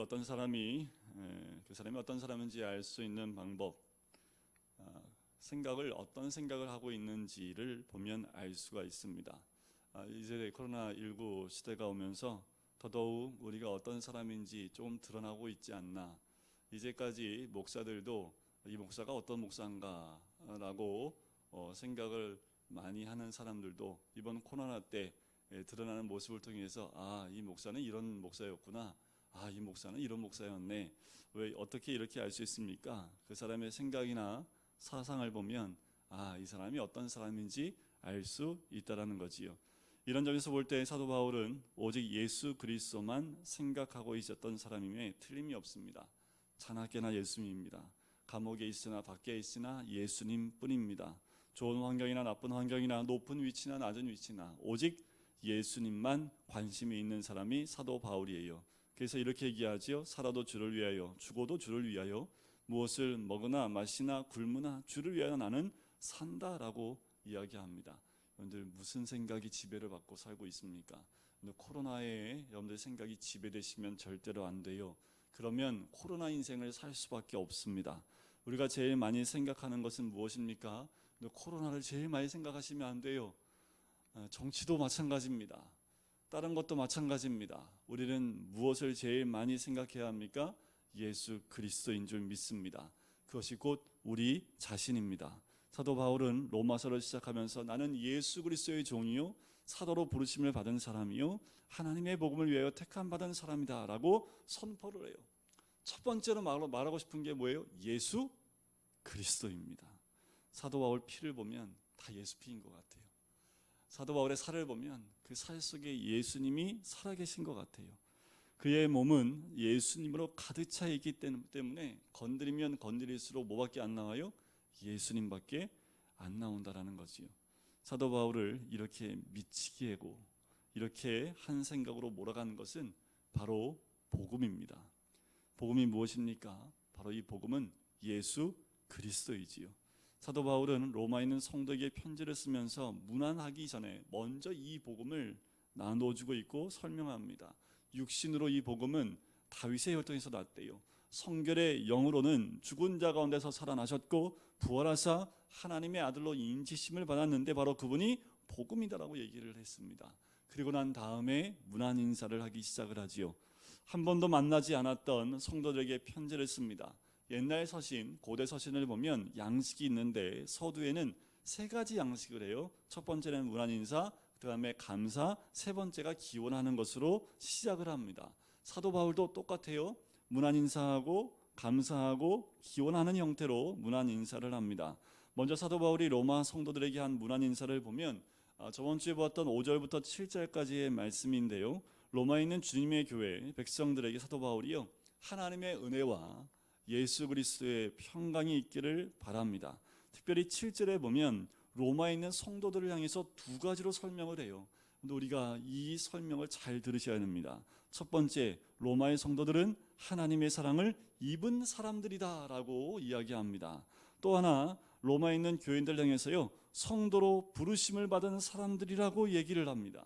우리가 어떤 사람이 그 사람이 어떤 사람인지 알 수 있는 방법, 생각을 어떤 생각을 하고 있는지를 보면 알 수가 있습니다. 이제 코로나19 시대가 오면서 더더욱 우리가 어떤 사람인지 조금 드러나고 있지 않나. 이제까지 목사들도 이 목사가 어떤 목사인가 라고 생각을 많이 하는 사람들도 이번 코로나 때 드러나는 모습을 통해서 이 목사는 이런 목사였구나, 이 목사는 이런 목사였네. 왜 어떻게 이렇게 알 수 있습니까? 그 사람의 생각이나 사상을 보면 이 사람이 어떤 사람인지 알 수 있다라는 거지요. 이런 점에서 볼 때 사도 바울은 오직 예수 그리스도만 생각하고 있었던 사람임에 틀림이 없습니다. 자나깨나 예수님입니다. 감옥에 있으나 밖에 있으나 예수님 뿐입니다. 좋은 환경이나 나쁜 환경이나 높은 위치나 낮은 위치나 오직 예수님만 관심이 있는 사람이 사도 바울이에요. 그래서 이렇게 얘기하지요. 살아도 주를 위하여, 죽어도 주를 위하여, 무엇을 먹으나 마시나 굶으나 주를 위하여 나는 산다라고 이야기합니다. 여러분들 무슨 생각이 지배를 받고 살고 있습니까? 코로나에 여러분들 생각이 지배되시면 절대로 안 돼요. 그러면 코로나 인생을 살 수밖에 없습니다. 우리가 제일 많이 생각하는 것은 무엇입니까? 코로나를 제일 많이 생각하시면 안 돼요. 정치도 마찬가지입니다. 다른 것도 마찬가지입니다. 우리는 무엇을 제일 많이 생각해야 합니까? 예수 그리스도인 줄 믿습니다. 그것이 곧 우리 자신입니다. 사도 바울은 로마서를 시작하면서 나는 예수 그리스도의 종이요 사도로 부르심을 받은 사람이요 하나님의 복음을 위하여 택함 받은 사람이다 라고 선포를 해요. 첫 번째로 말하고 싶은 게 뭐예요? 예수 그리스도입니다. 사도 바울 피를 보면 다 예수 피인 것 같아요. 사도 바울의 살을 보면 그 살 속에 예수님이 살아계신 것 같아요. 그의 몸은 예수님으로 가득 차 있기 때문에 건드리면 건드릴수록 뭐밖에 안 나와요? 예수님밖에 안 나온다라는 거지요. 사도 바울을 이렇게 미치게 하고 이렇게 한 생각으로 몰아가는 것은 바로 복음입니다. 복음이 무엇입니까? 바로 이 복음은 예수 그리스도이지요. 사도 바울은 로마에 있는 성도에게 편지를 쓰면서 문안하기 전에 먼저 이 복음을 나눠주고 있고 설명합니다. 육신으로 이 복음은 다윗의 혈통에서 났대요. 성결의 영으로는 죽은 자 가운데서 살아나셨고 부활하사 하나님의 아들로 인지심을 받았는데 바로 그분이 복음이다라고 얘기를 했습니다. 그리고 난 다음에 문안 인사를 하기 시작을 하지요. 한 번도 만나지 않았던 성도들에게 편지를 씁니다. 옛날 서신, 고대 서신을 보면 양식이 있는데 서두에는 세 가지 양식을 해요. 첫 번째는 문안 인사, 그 다음에 감사, 세 번째가 기원하는 것으로 시작을 합니다. 사도 바울도 똑같아요. 문안 인사하고 감사하고 기원하는 형태로 문안 인사를 합니다. 먼저 사도 바울이 로마 성도들에게 한 문안 인사를 보면 저번 주에 보았던 5절부터 7절까지의 말씀인데요. 로마에 있는 주님의 교회 백성들에게 사도 바울이요 하나님의 은혜와 예수 그리스도의 평강이 있기를 바랍니다. 특별히 7절에 보면 로마에 있는 성도들을 향해서 두 가지로 설명을 해요. 근데 우리가 이 설명을 잘 들으셔야 됩니다. 첫 번째, 로마의 성도들은 하나님의 사랑을 입은 사람들이다 라고 이야기합니다. 또 하나, 로마에 있는 교인들 향해서요 성도로 부르심을 받은 사람들이라고 얘기를 합니다.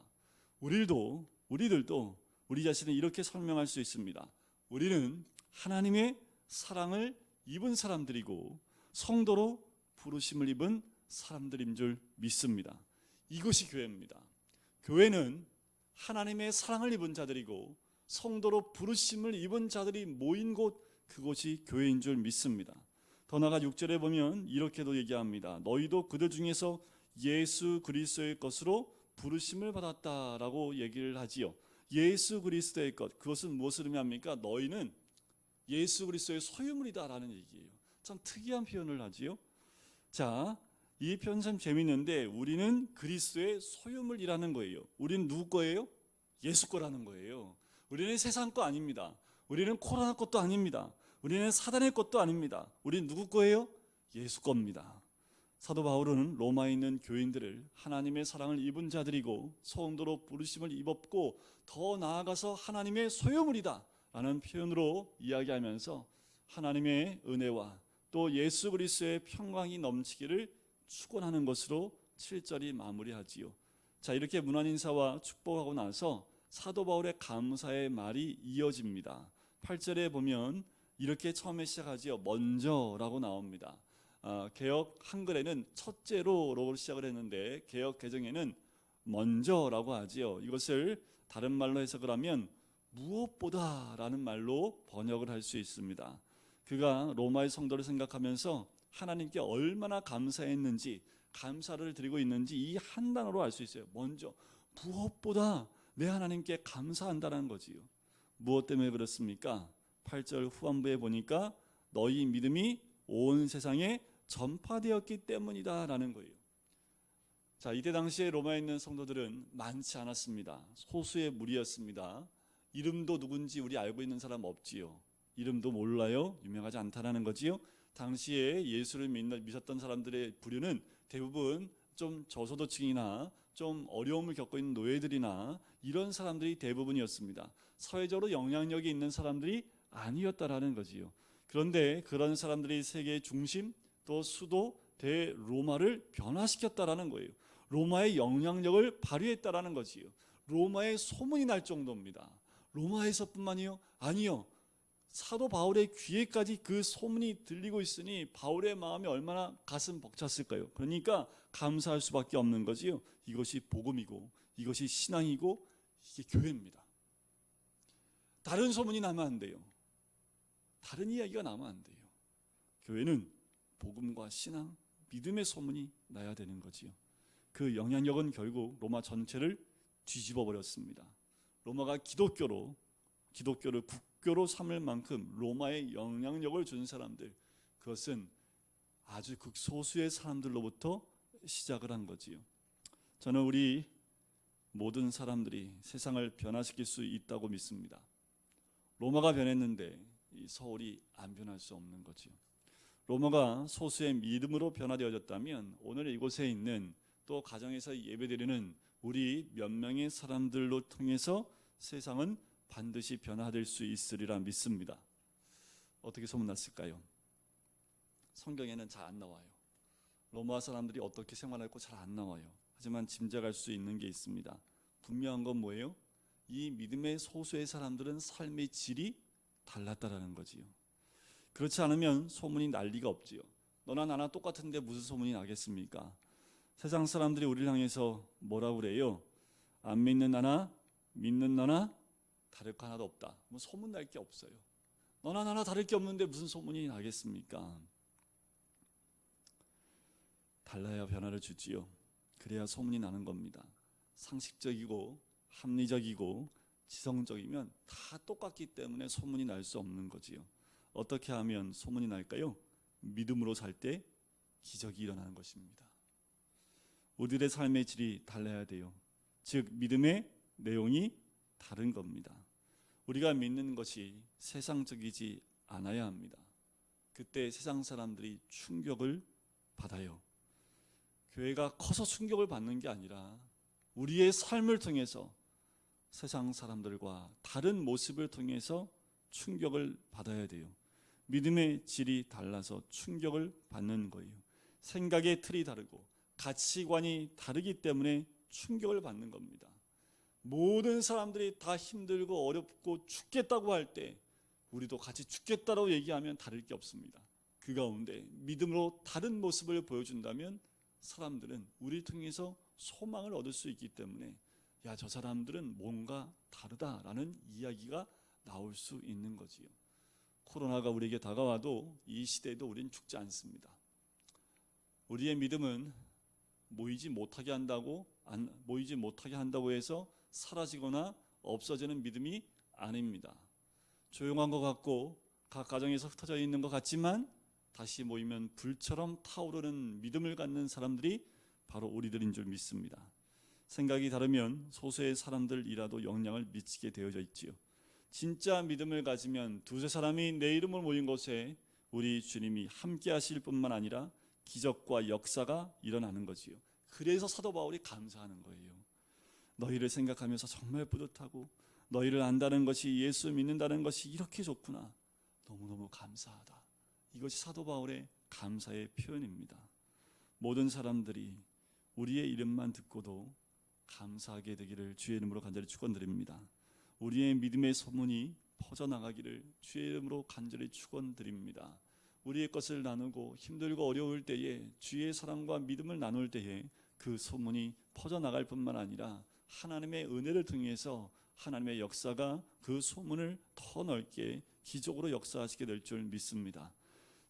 우리들도 우리 자신을 이렇게 설명할 수 있습니다. 우리는 하나님의 사랑을 입은 사람들이고 성도로 부르심을 입은 사람들인 줄 믿습니다. 이것이 교회입니다. 교회는 하나님의 사랑을 입은 자들이고 성도로 부르심을 입은 자들이 모인 곳, 그곳이 교회인 줄 믿습니다. 더 나아가 6절에 보면 이렇게도 얘기합니다. 너희도 그들 중에서 예수 그리스도의 것으로 부르심을 받았다라고 얘기를 하지요. 예수 그리스도의 것, 그것은 무엇을 의미합니까? 너희는 예수 그리스도의 소유물이다라는 얘기예요. 참 특이한 표현을 하지요. 자, 이 표현 참 재밌는데 우리는 그리스도의 소유물이라는 거예요. 우리는 누구 거예요? 예수 거라는 거예요. 우리는 세상 거 아닙니다. 우리는 코로나 것도 아닙니다. 우리는 사단의 것도 아닙니다. 우리는 누구 거예요? 예수 겁니다. 사도 바울은 로마에 있는 교인들을 하나님의 사랑을 입은 자들이고 성도로 부르심을 입었고 더 나아가서 하나님의 소유물이다 라는 표현으로 이야기하면서 하나님의 은혜와 또 예수 그리스도의 평강이 넘치기를 축원하는 것으로 7절이 마무리하지요. 자, 이렇게 문안 인사와 축복하고 나서 사도 바울의 감사의 말이 이어집니다. 8절에 보면 이렇게 처음에 시작하지요. 먼저라고 나옵니다. 개역 한글에는 첫째로로 시작을 했는데 개역 개정에는 먼저라고 하지요. 이것을 다른 말로 해석을 하면 무엇보다라는 말로 번역을 할 수 있습니다. 그가 로마의 성도를 생각하면서 하나님께 얼마나 감사했는지, 감사를 드리고 있는지 이 한 단어로 알 수 있어요. 먼저, 무엇보다 내 하나님께 감사한다는 거지요. 무엇 때문에 그렇습니까? 8절 후반부에 보니까 너희 믿음이 온 세상에 전파되었기 때문이다 라는 거예요. 자, 이때 당시에 로마에 있는 성도들은 많지 않았습니다. 소수의 무리였습니다. 이름도 누군지 우리 알고 있는 사람 없지요. 이름도 몰라요. 유명하지 않다라는 거지요. 당시에 예수를 믿었던 사람들의 부류는 대부분 좀 저소득층이나 좀 어려움을 겪고 있는 노예들이나 이런 사람들이 대부분이었습니다. 사회적으로 영향력이 있는 사람들이 아니었다라는 거지요. 그런데 그런 사람들이 세계의 중심 또 수도 대로마를 변화시켰다라는 거예요. 로마의 영향력을 발휘했다라는 거지요. 로마의 소문이 날 정도입니다. 로마에서뿐만이요? 아니요. 사도 바울의 귀에까지 그 소문이 들리고 있으니 바울의 마음이 얼마나 가슴 벅찼을까요? 그러니까 감사할 수밖에 없는 거지요. 이것이 복음이고 이것이 신앙이고 이게 교회입니다. 다른 소문이 나면 안 돼요. 다른 이야기가 나면 안 돼요. 교회는 복음과 신앙, 믿음의 소문이 나야 되는 거지요. 그 영향력은 결국 로마 전체를 뒤집어 버렸습니다. 로마가 기독교를 국교로 삼을 만큼 로마의 영향력을 준 사람들, 그것은 아주 극소수의 사람들로부터 시작을 한 거지요. 저는 우리 모든 사람들이 세상을 변화시킬 수 있다고 믿습니다. 로마가 변했는데 이 서울이 안 변할 수 없는 거지요. 로마가 소수의 믿음으로 변화되어졌다면 오늘 이곳에 있는 또 가정에서 예배드리는 우리 몇 명의 사람들로 통해서 세상은 반드시 변화될 수 있으리라 믿습니다. 어떻게 소문났을까요? 성경에는 잘 안 나와요. 로마 사람들이 어떻게 생활했고 잘 안 나와요. 하지만 짐작할 수 있는 게 있습니다. 분명한 건 뭐예요? 이 믿음의 소수의 사람들은 삶의 질이 달랐다라는 거지요. 그렇지 않으면 소문이 날 리가 없지요. 너나 나나 똑같은데 무슨 소문이 나겠습니까? 세상 사람들이 우리를 향해서 뭐라고 그래요? 안 믿는 나나 믿는 너나 다를 거 하나도 없다. 뭐 소문 날 게 없어요. 너나 나나 다를 게 없는데 무슨 소문이 나겠습니까? 달라야 변화를 주지요. 그래야 소문이 나는 겁니다. 상식적이고 합리적이고 지성적이면 다 똑같기 때문에 소문이 날 수 없는 거지요. 어떻게 하면 소문이 날까요? 믿음으로 살 때 기적이 일어나는 것입니다. 우리들의 삶의 질이 달라야 돼요. 즉 믿음의 내용이 다른 겁니다. 우리가 믿는 것이 세상적이지 않아야 합니다. 그때 세상 사람들이 충격을 받아요. 교회가 커서 충격을 받는 게 아니라 우리의 삶을 통해서 세상 사람들과 다른 모습을 통해서 충격을 받아야 돼요. 믿음의 질이 달라서 충격을 받는 거예요. 생각의 틀이 다르고 가치관이 다르기 때문에 충격을 받는 겁니다. 모든 사람들이 다 힘들고 어렵고 죽겠다고 할 때 우리도 같이 죽겠다고 얘기하면 다를 게 없습니다. 그 가운데 믿음으로 다른 모습을 보여준다면 사람들은 우리를 통해서 소망을 얻을 수 있기 때문에 야, 저 사람들은 뭔가 다르다라는 이야기가 나올 수 있는 거지요. 코로나가 우리에게 다가와도 이 시대에도 우리는 죽지 않습니다. 우리의 믿음은 모이지 못하게 한다고 해서 사라지거나 없어지는 믿음이 아닙니다. 조용한 것 같고 각 가정에서 흩어져 있는 것 같지만 다시 모이면 불처럼 타오르는 믿음을 갖는 사람들이 바로 우리들인 줄 믿습니다. 생각이 다르면 소수의 사람들이라도 영향을 미치게 되어져 있지요. 진짜 믿음을 가지면 두세 사람이 내 이름을 모인 곳에 우리 주님이 함께 하실 뿐만 아니라 기적과 역사가 일어나는 거지요. 그래서 사도 바울이 감사하는 거예요. 너희를 생각하면서 정말 뿌듯하고 너희를 안다는 것이, 예수 믿는다는 것이 이렇게 좋구나. 너무너무 감사하다. 이것이 사도 바울의 감사의 표현입니다. 모든 사람들이 우리의 이름만 듣고도 감사하게 되기를 주의 이름으로 간절히 축원드립니다. 우리의 믿음의 소문이 퍼져나가기를 주의 이름으로 간절히 축원드립니다. 우리의 것을 나누고 힘들고 어려울 때에 주의 사랑과 믿음을 나눌 때에 그 소문이 퍼져나갈 뿐만 아니라 하나님의 은혜를 통해서 하나님의 역사가 그 소문을 더 넓게 기적으로 역사하시게 될 줄 믿습니다.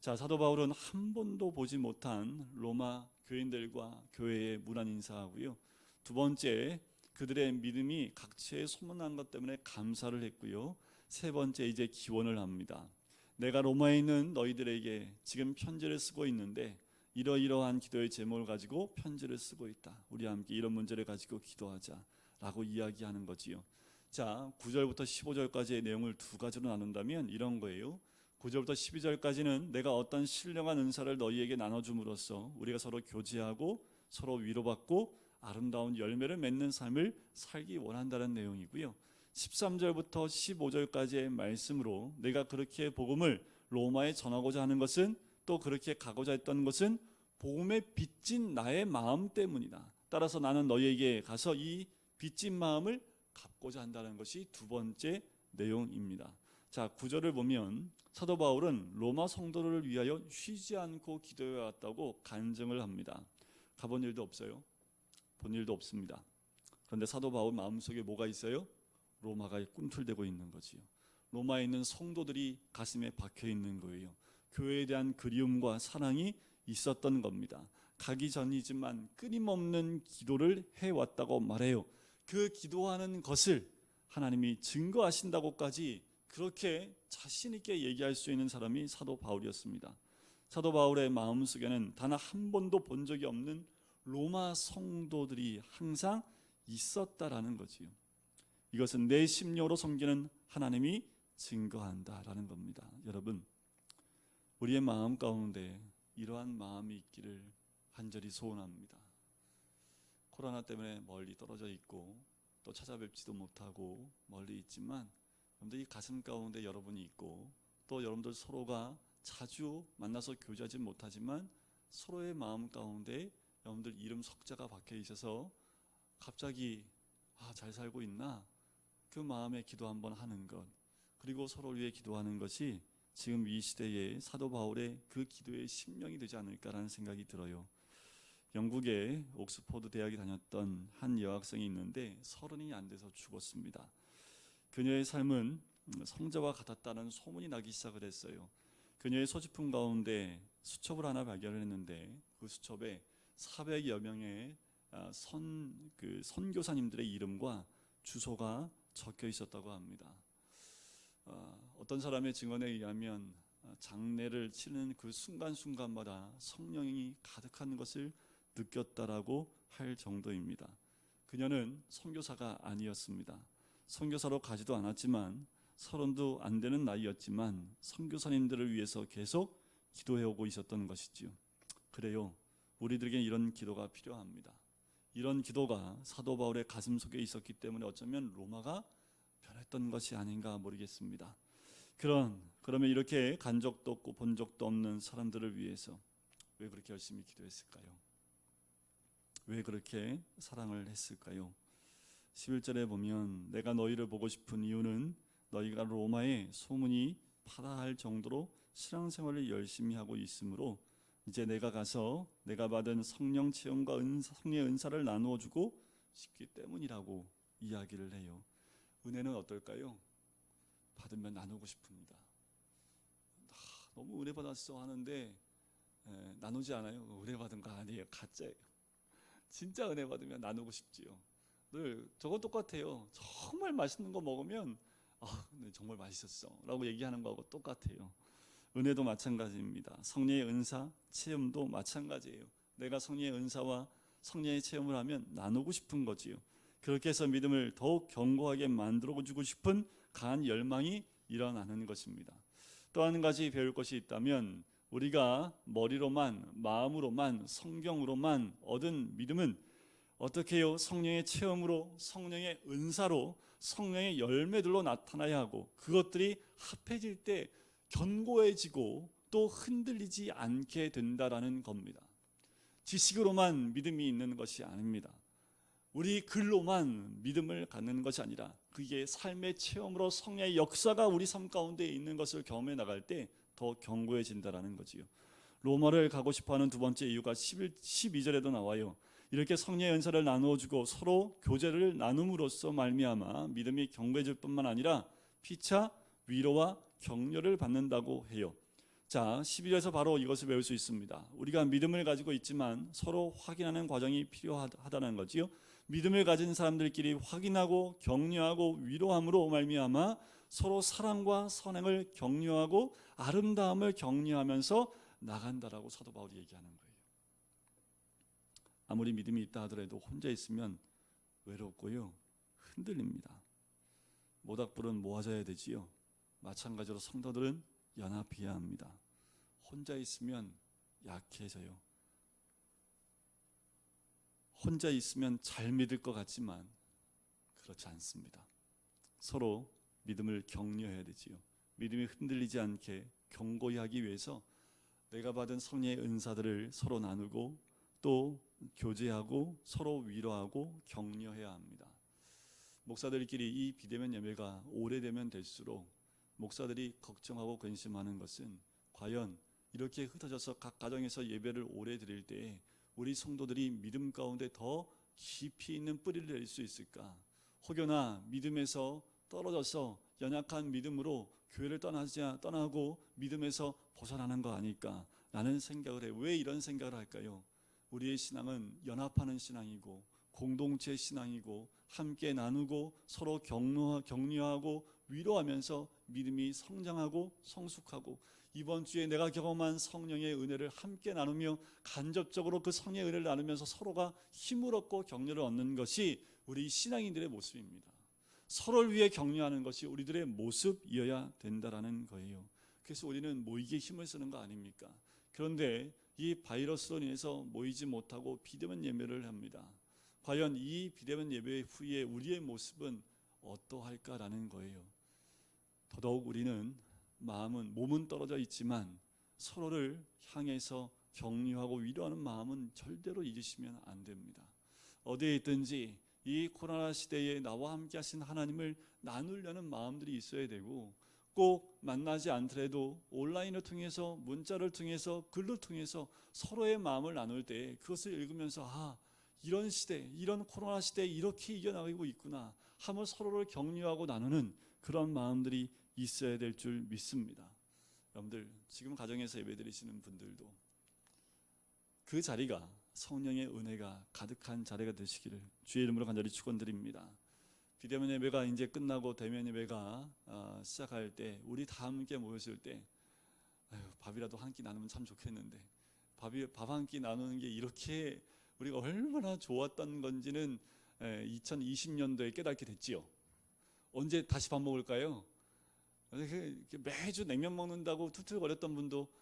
자, 사도 바울은 한 번도 보지 못한 로마 교인들과 교회에 문안 인사하고요. 두 번째, 그들의 믿음이 각처에 소문난 것 때문에 감사를 했고요. 세 번째, 이제 기원을 합니다. 내가 로마에 있는 너희들에게 지금 편지를 쓰고 있는데 이러이러한 기도의 제목을 가지고 편지를 쓰고 있다. 우리 함께 이런 문제를 가지고 기도하자 라고 이야기하는 거지요. 자, 9절부터 15절까지의 내용을 두 가지로 나눈다면 이런 거예요. 9절부터 12절까지는 내가 어떤 신령한 은사를 너희에게 나눠줌으로써 우리가 서로 교제하고 서로 위로받고 아름다운 열매를 맺는 삶을 살기 원한다는 내용이고요. 13절부터 15절까지의 말씀으로 내가 그렇게 복음을 로마에 전하고자 하는 것은, 또 그렇게 가고자 했던 것은 복음에 빚진 나의 마음 때문이다. 따라서 나는 너희에게 가서 이 빚진 마음을 갚고자 한다는 것이 두 번째 내용입니다. 자, 9절을 보면 사도 바울은 로마 성도를 위하여 쉬지 않고 기도해 왔다고 간증을 합니다. 가본 일도 없어요. 본 일도 없습니다. 그런데 사도 바울 마음속에 뭐가 있어요? 로마가 꿈틀대고 있는 거지요. 로마에 있는 성도들이 가슴에 박혀 있는 거예요. 교회에 대한 그리움과 사랑이 있었던 겁니다. 가기 전이지만 끊임없는 기도를 해왔다고 말해요. 그 기도하는 것을 하나님이 증거하신다고까지 그렇게 자신 있게 얘기할 수 있는 사람이 사도 바울이었습니다. 사도 바울의 마음속에는 단 한 번도 본 적이 없는 로마 성도들이 항상 있었다라는 거지요. 이것은 내 심령으로 섬기는 하나님이 증거한다라는 겁니다. 여러분, 우리의 마음 가운데 이러한 마음이 있기를 간절히 소원합니다. 코로나 때문에 멀리 떨어져 있고 또 찾아뵙지도 못하고 멀리 있지만 여러분들 이 가슴 가운데 여러분이 있고, 또 여러분들 서로가 자주 만나서 교제하지 못하지만 서로의 마음 가운데 여러분들 이름 석자가 박혀 있어서 갑자기 잘 살고 있나? 그 마음에 기도 한번 하는 것, 그리고 서로를 위해 기도하는 것이 지금 이 시대의 사도 바울의 그 기도의 심령이 되지 않을까라는 생각이 들어요. 영국의 옥스퍼드 대학에 다녔던 한 여학생이 있는데 30이 안 돼서 죽었습니다. 그녀의 삶은 성자와 같았다는 소문이 나기 시작을 했어요. 그녀의 소지품 가운데 수첩을 하나 발견을 했는데 그 수첩에 400여 명의 선교사님들의 이름과 주소가 적혀 있었다고 합니다. 어떤 사람의 증언에 의하면 장례를 치르는 그 순간순간마다 성령이 가득한 것을 느꼈다라고 할 정도입니다. 그녀는 선교사가 아니었습니다. 선교사로 가지도 않았지만 30도 안 되는 나이였지만 선교사님들을 위해서 계속 기도해오고 있었던 것이지요. 그래요, 우리들에게 이런 기도가 필요합니다. 이런 기도가 사도 바울의 가슴 속에 있었기 때문에 어쩌면 로마가 변했던 것이 아닌가 모르겠습니다. 그러면 이렇게 간 적도 없고 본 적도 없는 사람들을 위해서 왜 그렇게 열심히 기도했을까요? 왜 그렇게 사랑을 했을까요? 11절에 보면 내가 너희를 보고 싶은 이유는 너희가 로마에 소문이 파다할 정도로 신앙생활을 열심히 하고 있으므로 이제 내가 가서 내가 받은 성령 체험과 성령의 은사를 나누어 주고 싶기 때문이라고 이야기를 해요. 은혜는 어떨까요? 받으면 나누고 싶습니다. 너무 은혜 받았어 하는데 나누지 않아요. 은혜 받은 거 아니에요. 가짜예요. 진짜 은혜 받으면 나누고 싶지요. 늘 저거 똑같아요. 정말 맛있는 거 먹으면 정말 맛있었어 라고 얘기하는 거하고 똑같아요. 은혜도 마찬가지입니다. 성령의 은사, 체험도 마찬가지예요. 내가 성령의 은사와 성령의 체험을 하면 나누고 싶은 거지요. 그렇게 해서 믿음을 더욱 견고하게 만들어주고 싶은 강한 열망이 일어나는 것입니다. 또 한 가지 배울 것이 있다면 우리가 머리로만, 마음으로만, 성경으로만 얻은 믿음은 어떻게 해요? 성령의 체험으로, 성령의 은사로, 성령의 열매들로 나타나야 하고, 그것들이 합해질 때 견고해지고 또 흔들리지 않게 된다라는 겁니다. 지식으로만 믿음이 있는 것이 아닙니다. 우리 글로만 믿음을 갖는 것이 아니라 그게 삶의 체험으로 성령의 역사가 우리 삶 가운데 있는 것을 경험해 나갈 때 더 견고해진다라는 거지요. 로마를 가고 싶어하는 두 번째 이유가 12절에도 나와요. 이렇게 성령의 은사를 나누어주고 서로 교제를 나눔으로써 말미암아 믿음이 견고해질 뿐만 아니라 피차 위로와 격려를 받는다고 해요. 자, 12절에서 바로 이것을 배울 수 있습니다. 우리가 믿음을 가지고 있지만 서로 확인하는 과정이 필요하다는 거지요. 믿음을 가진 사람들끼리 확인하고 격려하고 위로함으로 말미암아 서로 사랑과 선행을 격려하고 아름다움을 격려하면서 나간다라고 사도 바울이 얘기하는 거예요. 아무리 믿음이 있다 하더라도 혼자 있으면 외롭고요, 흔들립니다. 모닥불은 모아져야 되지요. 마찬가지로 성도들은 연합해야 합니다. 혼자 있으면 약해져요. 혼자 있으면 잘 믿을 것 같지만 그렇지 않습니다. 서로 믿음을 격려해야 되지요. 믿음이 흔들리지 않게 견고히 하기 위해서 내가 받은 성령의 은사들을 서로 나누고 또 교제하고 서로 위로하고 격려해야 합니다. 목사들끼리 이 비대면 예배가 오래되면 될수록 목사들이 걱정하고 근심하는 것은 과연 이렇게 흩어져서 각 가정에서 예배를 오래 드릴 때 우리 성도들이 믿음 가운데 더 깊이 있는 뿌리를 낼 수 있을까? 혹여나 믿음에서 떨어져서 연약한 믿음으로 교회를 떠나고 믿음에서 벗어나는 거 아닐까? 라는 생각을 해요. 왜 이런 생각을 할까요? 우리의 신앙은 연합하는 신앙이고 공동체 신앙이고 함께 나누고 서로 격려하고 위로하면서 믿음이 성장하고 성숙하고 이번 주에 내가 경험한 성령의 은혜를 함께 나누며 간접적으로 그 성령의 은혜를 나누면서 서로가 힘을 얻고 격려를 얻는 것이 우리 신앙인들의 모습입니다. 서로를 위해 격려하는 것이 우리들의 모습이어야 된다라는 거예요. 그래서 우리는 모이기에 힘을 쓰는 거 아닙니까? 그런데 이 바이러스로 인해서 모이지 못하고 비대면 예배를 합니다. 과연 이 비대면 예배 후에 우리의 모습은 어떠할까라는 거예요. 더더욱 우리는 몸은 떨어져 있지만 서로를 향해서 격려하고 위로하는 마음은 절대로 잊으시면 안 됩니다. 어디에 있든지 이 코로나 시대에 나와 함께 하신 하나님을 나누려는 마음들이 있어야 되고 꼭 만나지 않더라도 온라인을 통해서 문자를 통해서 글을 통해서 서로의 마음을 나눌 때 그것을 읽으면서 이런 시대, 이런 코로나 시대에 이렇게 이겨나가고 있구나 하며 서로를 격려하고 나누는 그런 마음들이 있어야 될 줄 믿습니다. 여러분들 지금 가정에서 예배드리시는 분들도 그 자리가 성령의 은혜가 가득한 자리가 되시기를 주의 이름으로 간절히 축원드립니다. 비대면 예배가 이제 끝나고 대면 예배가 시작할 때 우리 다 함께 모였을 때 밥이라도 한 끼 나누면 참 좋겠는데 밥 한 끼 나누는 게 이렇게 우리가 얼마나 좋았던 건지는 2020년도에 깨닫게 됐지요. 언제 다시 밥 먹을까요? 매주 냉면 먹는다고 투틀거렸던 분도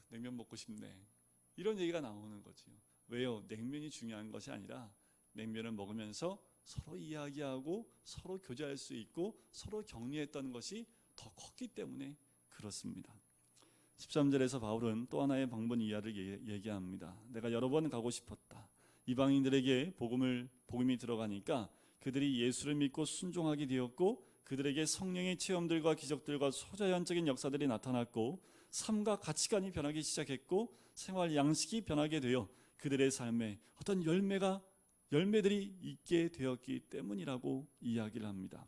냉면 먹고 싶네 이런 얘기가 나오는 거죠. 왜요? 냉면이 중요한 것이 아니라 냉면을 먹으면서 서로 이야기하고 서로 교제할 수 있고 서로 격려했던 것이 더 컸기 때문에 그렇습니다. 13절에서 바울은 또 하나의 방문 이하를 얘기합니다. 내가 여러 번 가고 싶었다. 이방인들에게 복음이 들어가니까 그들이 예수를 믿고 순종하게 되었고 그들에게 성령의 체험들과 기적들과 소자연적인 역사들이 나타났고 삶과 가치관이 변하기 시작했고 생활 양식이 변하게 되어 그들의 삶에 어떤 열매들이 있게 되었기 때문이라고 이야기를 합니다.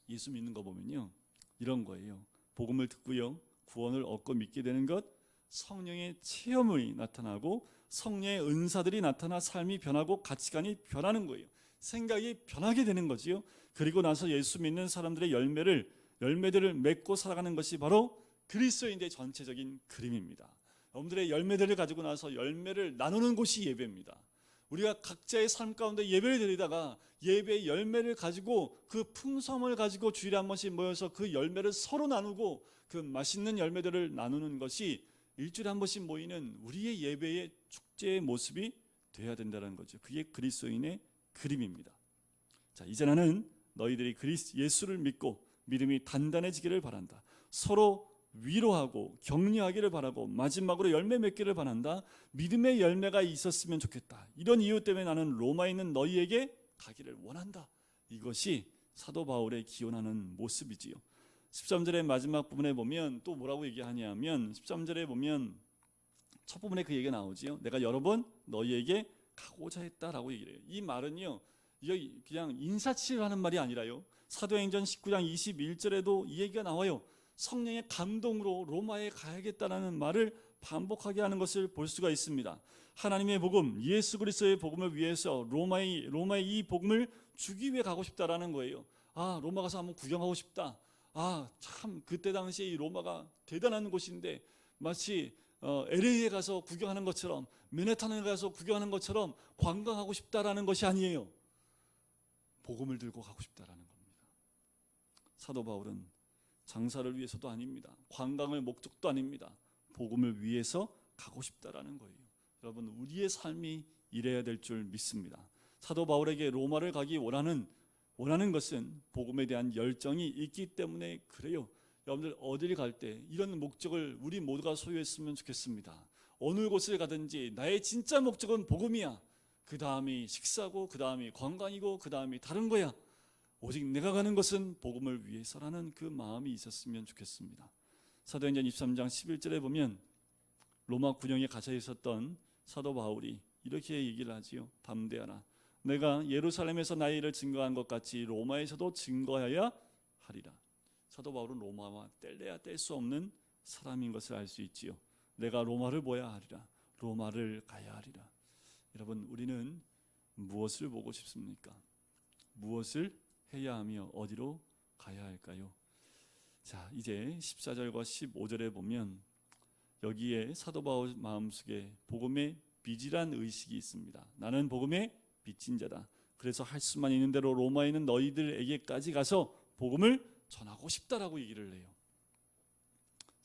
예수 믿는 거 보면요 이런 거예요. 복음을 듣고요 구원을 얻고 믿게 되는 것, 성령의 체험이 나타나고 성령의 은사들이 나타나 삶이 변하고 가치관이 변하는 거예요. 생각이 변하게 되는 거지요. 그리고 나서 예수 믿는 사람들의 열매들을 맺고 살아가는 것이 바로 그리스도인의 전체적인 그림입니다. 여러분들의 열매들을 가지고 나서 열매를 나누는 곳이 예배입니다. 우리가 각자의 삶 가운데 예배를 드리다가 예배의 열매를 가지고 그 풍성을 가지고 주일에 한 번씩 모여서 그 열매를 서로 나누고 그 맛있는 열매들을 나누는 것이 일주일에 한 번씩 모이는 우리의 예배의 축제의 모습이 되어야 된다는 거죠. 그게 그리스도인의 그림입니다. 자, 이제 나는 너희들이 예수를 믿고 믿음이 단단해지기를 바란다. 서로 위로하고 격려하기를 바라고 마지막으로 열매 맺기를 바란다. 믿음의 열매가 있었으면 좋겠다. 이런 이유 때문에 나는 로마에 있는 너희에게 가기를 원한다. 이것이 사도 바울의 기원하는 모습이지요. 13절의 마지막 부분에 보면 또 뭐라고 얘기하냐면 13절에 보면 첫 부분에 그 얘기가 나오지요. 내가 여러 번 너희에게 가고자 했다라고 얘기를 해요. 이 말은요, 이게 그냥 인사치레하는 말이 아니라요. 사도행전 19장 21절에도 이 얘기가 나와요. 성령의 감동으로 로마에 가야겠다라는 말을 반복하게 하는 것을 볼 수가 있습니다. 하나님의 복음, 예수 그리스도의 복음을 위해서 로마의 이 복음을 주기 위해 가고 싶다라는 거예요. 아, 로마 가서 한번 구경하고 싶다. 아, 참 그때 당시에 이 로마가 대단한 곳인데 마치 LA에 가서 구경하는 것처럼, 맨해튼에 가서 구경하는 것처럼 관광하고 싶다라는 것이 아니에요. 복음을 들고 가고 싶다라는 겁니다. 사도 바울은 장사를 위해서도 아닙니다. 관광을 목적도 아닙니다. 복음을 위해서 가고 싶다라는 거예요. 여러분, 우리의 삶이 이래야 될 줄 믿습니다. 사도 바울에게 로마를 가기 원하는 것은 복음에 대한 열정이 있기 때문에 그래요. 여러분들 어딜 갈 때 이런 목적을 우리 모두가 소유했으면 좋겠습니다. 어느 곳을 가든지 나의 진짜 목적은 복음이야. 그 다음이 식사고, 그 다음이 관광이고, 그 다음이 다른 거야. 오직 내가 가는 것은 복음을 위해서라는 그 마음이 있었으면 좋겠습니다. 사도행전 23장 11절에 보면 로마 군영에 갇혀 있었던 사도 바울이 이렇게 얘기를 하지요. 담대하라. 내가 예루살렘에서 나의 일을 증거한 것 같이 로마에서도 증거하여야 하리라. 사도 바울은 로마와 뗄래야 뗄 수 없는 사람인 것을 알 수 있지요. 내가 로마를 보아야 하리라. 로마를 가야 하리라. 여러분, 우리는 무엇을 보고 싶습니까? 무엇을 해야 하며 어디로 가야 할까요? 자, 이제 14절과 15절에 보면 여기에 사도 바울 마음속에 복음의 빚이란 의식이 있습니다. 나는 복음의 빚진 자다. 그래서 할 수만 있는 대로 로마에 있는 너희들에게까지 가서 복음을 전하고 싶다라고 얘기를 해요.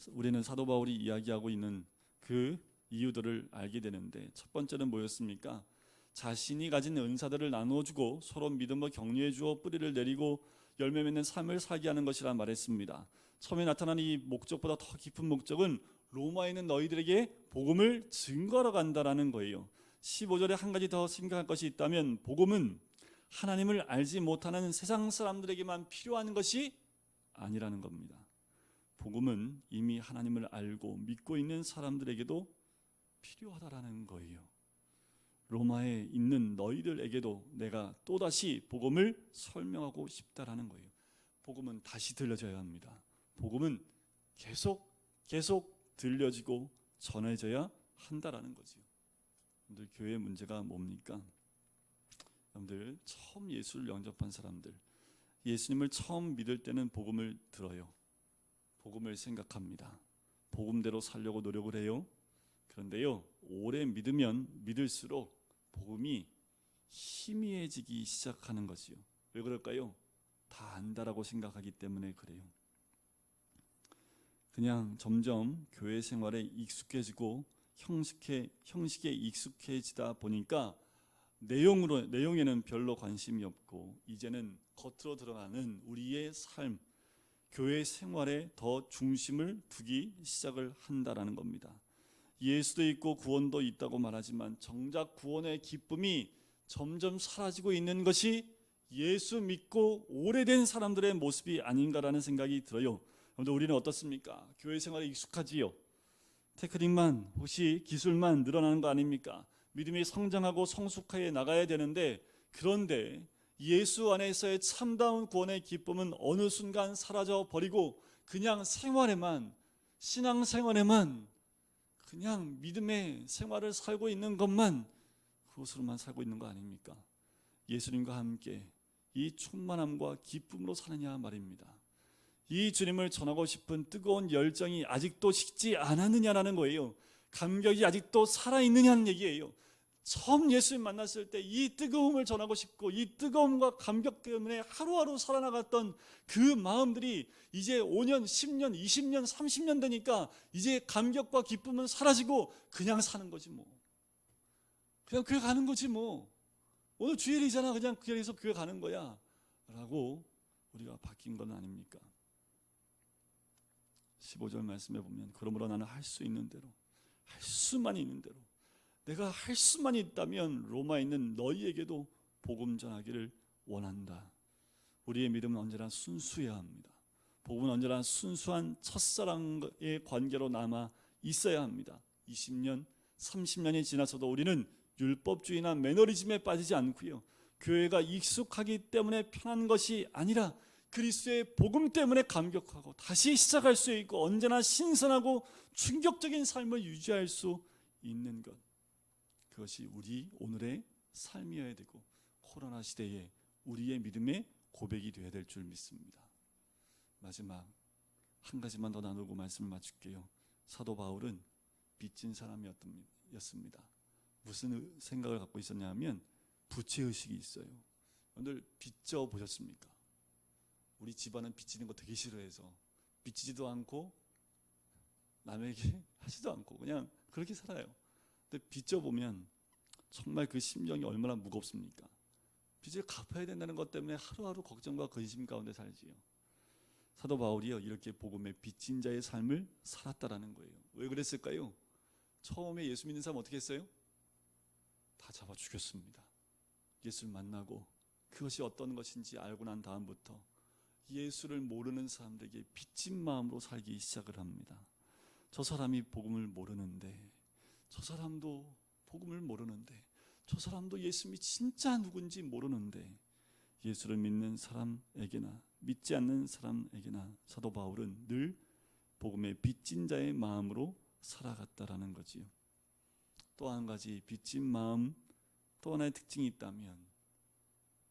우리는 사도 바울이 이야기하고 있는 그 이유들을 알게 되는데, 첫 번째는 뭐였습니까? 자신이 가진 은사들을 나누어주고 서로 믿음을 격려해 주어 뿌리를 내리고 열매 맺는 삶을 살게 하는 것이라 말했습니다. 처음에 나타난 이 목적보다 더 깊은 목적은 로마에 있는 너희들에게 복음을 증거하러 간다라는 거예요. 15절에 한 가지 더 생각할 것이 있다면, 복음은 하나님을 알지 못하는 세상 사람들에게만 필요한 것이 아니라는 겁니다. 복음은 이미 하나님을 알고 믿고 있는 사람들에게도 필요하다라는 거예요. 로마에 있는 너희들에게도 내가 또다시 복음을 설명하고 싶다라는 거예요. 복음은 다시 들려져야 합니다. 복음은 계속 들려지고 전해져야 한다라는 거죠. 여러분들, 교회의 문제가 뭡니까? 여러분들, 처음 예수를 영접한 사람들, 예수님을 처음 믿을 때는 복음을 들어요. 복음을 생각합니다. 복음대로 살려고 노력을 해요. 그런데요, 오래 믿으면 믿을수록 복음이 희미해지기 시작하는 것이요. 왜 그럴까요? 다 안다라고 생각하기 때문에 그래요. 그냥 점점 교회 생활에 익숙해지고 형식에 익숙해지다 보니까 내용에는 별로 관심이 없고, 이제는 겉으로 드러나는 우리의 삶, 교회 생활에 더 중심을 두기 시작을 한다라는 겁니다. 예수도 있고 구원도 있다고 말하지만 정작 구원의 기쁨이 점점 사라지고 있는 것이 예수 믿고 오래된 사람들의 모습이 아닌가라는 생각이 들어요. 그런데 우리는 어떻습니까? 교회 생활에 익숙하지요. 테크닉만, 혹시 기술만 늘어나는 거 아닙니까? 믿음이 성장하고 성숙하게 나가야 되는데, 그런데 예수 안에서의 참다운 구원의 기쁨은 어느 순간 사라져 버리고 그냥 생활에만, 신앙생활에만, 그냥 믿음의 생활을 살고 있는 것만, 그것으로만 살고 있는 거 아닙니까? 예수님과 함께 이 충만함과 기쁨으로 사느냐 말입니다. 이 주님을 전하고 싶은 뜨거운 열정이 아직도 식지 않았느냐라는 거예요. 감격이 아직도 살아있느냐는 얘기예요. 처음 예수님 만났을 때 이 뜨거움을 전하고 싶고 이 뜨거움과 감격 때문에 하루하루 살아나갔던 그 마음들이 이제 5년, 10년, 20년, 30년 되니까 이제 감격과 기쁨은 사라지고 그냥 사는 거지 뭐. 그냥 교회 가는 거지 뭐. 오늘 주일이잖아, 그냥 그 자리에서 교회 가는 거야 라고 우리가 바뀐 건 아닙니까? 15절 말씀에 보면 그러므로 나는 할 수 있는 대로, 할 수만 있는 대로, 내가 할 수만 있다면 로마에 있는 너희에게도 복음 전하기를 원한다. 우리의 믿음은 언제나 순수해야 합니다. 복음은 언제나 순수한 첫사랑의 관계로 남아 있어야 합니다. 20년, 30년이 지나서도 우리는 율법주의나 매너리즘에 빠지지 않고요, 교회가 익숙하기 때문에 편한 것이 아니라 그리스도의 복음 때문에 감격하고 다시 시작할 수 있고 언제나 신선하고 충격적인 삶을 유지할 수 있는 것, 그것이 우리 오늘의 삶이어야 되고 코로나 시대에 우리의 믿음의 고백이 되어야 될 줄 믿습니다. 마지막 한 가지만 더 나누고 말씀을 마칠게요. 사도 바울은 빚진 사람이었습니다. 무슨 생각을 갖고 있었냐면 부채의식이 있어요. 오늘 빚져 보셨습니까? 우리 집안은 빚지는 거 되게 싫어해서 빚지지도 않고 남에게 하지도 않고 그냥 그렇게 살아요. 근데 빚져 보면 정말 그 심정이 얼마나 무겁습니까? 빚을 갚아야 된다는 것 때문에 하루하루 걱정과 근심 가운데 살지요. 사도 바울이요, 이렇게 복음의 빚진 자의 삶을 살았다라는 거예요. 왜 그랬을까요? 처음에 예수 믿는 사람 어떻게 했어요? 다 잡아 죽였습니다. 예수를 만나고 그것이 어떤 것인지 알고 난 다음부터 예수를 모르는 사람들에게 빚진 마음으로 살기 시작을 합니다. 저 사람이 복음을 모르는데, 저 사람도 복음을 모르는데, 저 사람도 예수님이 진짜 누군지 모르는데, 예수를 믿는 사람에게나 믿지 않는 사람에게나 사도 바울은 늘 복음의 빚진 자의 마음으로 살아갔다라는 거지요. 또 한 가지 빚진 마음, 또 하나의 특징이 있다면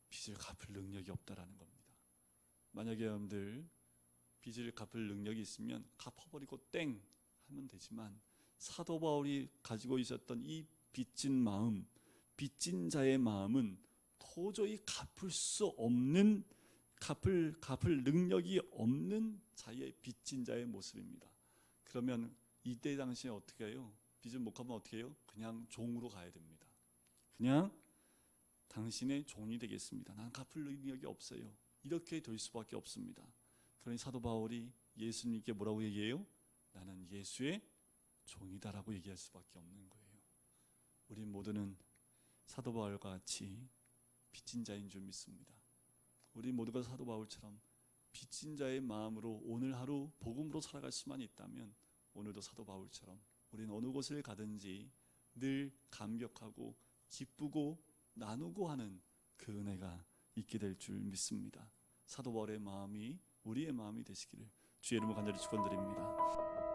빚을 갚을 능력이 없다라는 겁니다. 만약에 여러분들 빚을 갚을 능력이 있으면 갚아버리고 땡 하면 되지만, 사도 바울이 가지고 있었던 이 빚진 마음, 빚진 자의 마음은 도저히 갚을 수 없는, 갚을 능력이 없는 자의 빚진 자의 모습입니다. 그러면 이때 당시에 어떻게 해요? 빚을 못 갚으면 어떻게 해요? 그냥 종으로 가야 됩니다. 그냥 당신의 종이 되겠습니다. 난 갚을 능력이 없어요. 이렇게 될 수밖에 없습니다. 그러니 사도 바울이 예수님께 뭐라고 얘기해요? 나는 예수의 종이다라고 얘기할 수밖에 없는 거예요. 우리 모두는 사도 바울과 같이 빚진 자인 줄 믿습니다. 우리 모두가 사도 바울처럼 빚진 자의 마음으로 오늘 하루 복음으로 살아갈 수만 있다면 오늘도 사도 바울처럼 우리는 어느 곳을 가든지 늘 감격하고 기쁘고 나누고 하는 그 은혜가 있게 될 줄 믿습니다. 사도 바울의 마음이 우리의 마음이 되시기를 주의 이름으로 간절히 축원드립니다.